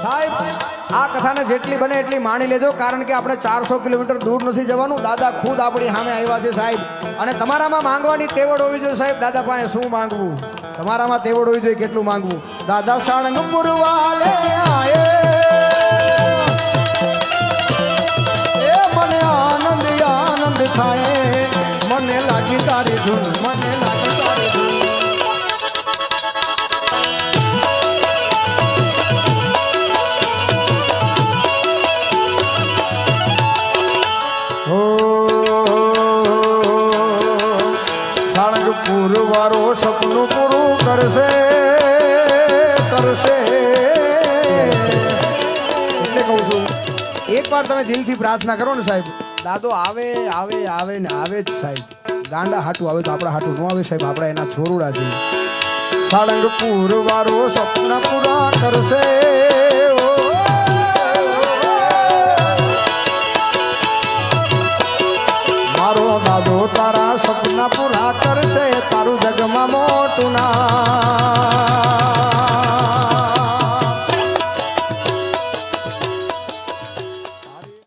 સાહેબ આ કથાને જેટલી બને એટલી માણી લેજો, કારણ કે આપણે 400 કિલોમીટર દૂર નથી જવાનું. દાદા ખુદ આપણી સામે આવ્યા છે સાહેબ. અને તમારામાં માંગવાની તેવડ હોવી જોઈએ સાહેબ. દાદા પાસે શું માંગવું, તમારામાં તેવડ હોવી જોઈએ કેટલું માંગવું. દાદા સાળંગપુર વાલે આયે, એ મને આનંદ આનંદ થાય, મને લાગી તારી ધૂન, મને લાગી તારી ધૂન. સાળંગપુર વાળો સપનું પૂરું કરશે કરશે. એટલે કહું છું, એકવાર તમે દિલથી પ્રાર્થના કરો ને સાહેબ, દાદો આવે આવે આવે ને આવે જ સાહેબ. ગાંડા હાટું આવે તો આપણા હાટું ન આવે સાહેબ, આપણા એના છોરુડા છે. સાળંગપુર વાળો સપના પૂરા કરશે. મારો દાદો તારા સપના પૂરા કરશે, તારું જગમાં મોટું નામ.